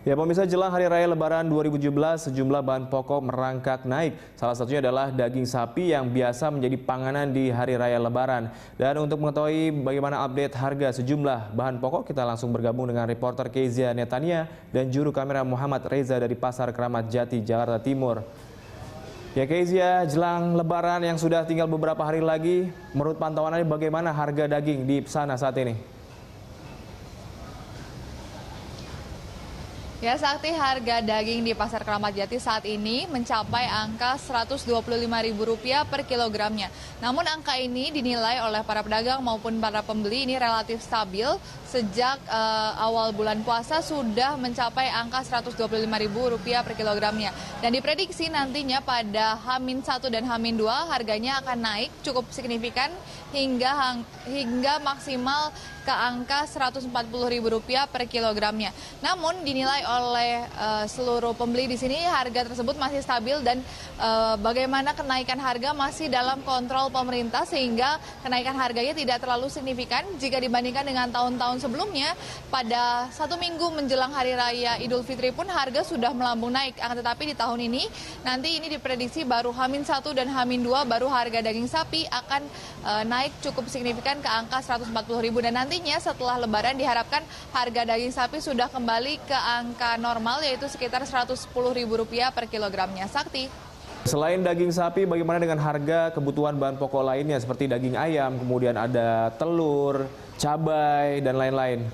Ya pemirsa, jelang Hari Raya Lebaran 2017, sejumlah bahan pokok merangkak naik. Salah satunya adalah daging sapi yang biasa menjadi panganan di Hari Raya Lebaran. Dan untuk mengetahui bagaimana update harga sejumlah bahan pokok, kita langsung bergabung dengan reporter Kezia Netania dan juru kamera Muhammad Reza dari Pasar Kramat Jati, Jakarta Timur. Ya Kezia, jelang Lebaran yang sudah tinggal beberapa hari lagi, menurut pantauan Anda bagaimana harga daging di sana saat ini? Ya, Sakti, harga daging di Pasar Kramat Jati saat ini mencapai angka Rp125.000 per kilogramnya. Namun angka ini dinilai oleh para pedagang maupun para pembeli ini relatif stabil sejak awal bulan puasa sudah mencapai angka Rp125.000 per kilogramnya. Dan diprediksi nantinya pada H-1 dan H-2 harganya akan naik cukup signifikan hingga maksimal ke angka Rp140.000 per kilogramnya. Namun dinilai oleh seluruh pembeli di sini harga tersebut masih stabil dan bagaimana kenaikan harga masih dalam kontrol pemerintah sehingga kenaikan harganya tidak terlalu signifikan jika dibandingkan dengan tahun-tahun sebelumnya. Pada 1 minggu menjelang Hari Raya Idul Fitri pun harga sudah melambung naik. Akan tetapi di tahun ini nanti ini diprediksi baru H-1 dan H-2 baru harga daging sapi akan naik cukup signifikan ke angka Rp140.000 dan nantinya setelah Lebaran diharapkan harga daging sapi sudah kembali ke angka normal yaitu sekitar Rp110.000 per kilogramnya. Sakti. Selain daging sapi, bagaimana dengan harga kebutuhan bahan pokok lainnya seperti daging ayam, kemudian ada telur, cabai, dan lain-lain?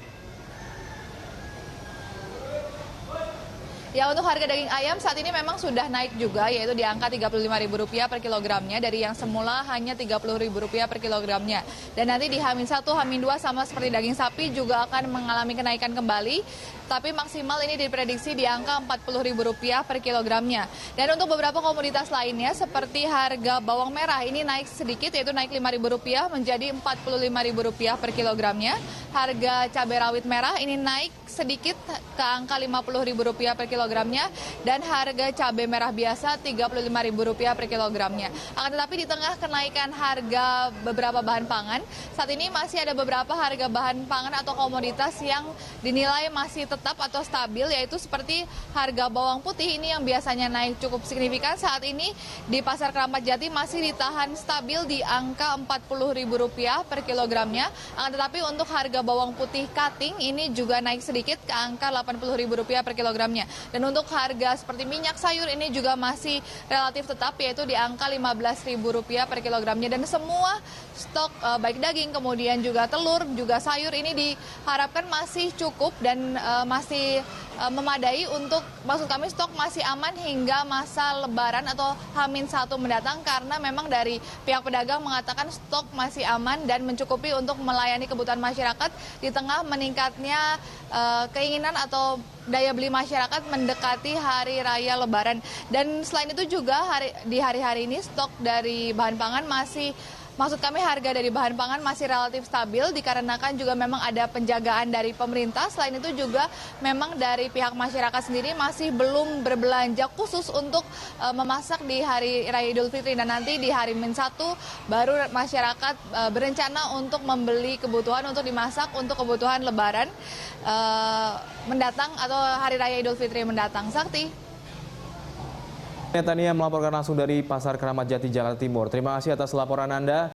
Ya, untuk harga daging ayam saat ini memang sudah naik juga, yaitu di angka Rp35.000 per kilogramnya dari yang semula hanya Rp30.000 per kilogramnya. Dan nanti di H-1, H-2 sama seperti daging sapi juga akan mengalami kenaikan kembali, tapi maksimal ini diprediksi di angka Rp40.000 per kilogramnya. Dan untuk beberapa komoditas lainnya seperti harga bawang merah ini naik sedikit, yaitu naik Rp5.000 menjadi Rp45.000 per kilogramnya. Harga cabai rawit merah ini naik sedikit ke angka Rp50.000 per kilogramnya dan harga cabai merah biasa Rp35.000 per kilogramnya. Akan tetapi di tengah kenaikan harga beberapa bahan pangan, saat ini masih ada beberapa harga bahan pangan atau komoditas yang dinilai masih tetap atau stabil, yaitu seperti harga bawang putih ini yang biasanya naik cukup signifikan saat ini di Pasar Kramat Jati masih ditahan stabil di angka Rp40.000 per kilogramnya. Akan tetapi untuk harga bawang putih cutting ini juga naik sedikit ke angka Rp80.000 per kilogramnya. Dan untuk harga seperti minyak sayur ini juga masih relatif tetap yaitu di angka Rp15.000 per kilogramnya. Dan semua stok baik daging kemudian juga telur juga sayur ini diharapkan masih cukup dan masih memadai untuk, maksud kami stok masih aman hingga masa Lebaran atau H-1 mendatang karena memang dari pihak pedagang mengatakan stok masih aman dan mencukupi untuk melayani kebutuhan masyarakat di tengah meningkatnya keinginan atau daya beli masyarakat mendekati Hari Raya Lebaran. Dan selain itu juga di hari-hari ini stok dari bahan pangan harga dari bahan pangan masih relatif stabil dikarenakan juga memang ada penjagaan dari pemerintah. Selain itu juga memang dari pihak masyarakat sendiri masih belum berbelanja khusus untuk memasak di Hari Raya Idul Fitri. Dan nanti di hari H-1 baru masyarakat berencana untuk membeli kebutuhan untuk dimasak untuk kebutuhan Lebaran mendatang atau Hari Raya Idul Fitri mendatang. Sakti. Netania melaporkan langsung dari Pasar Kramat Jati, Jakarta Timur. Terima kasih atas laporan Anda.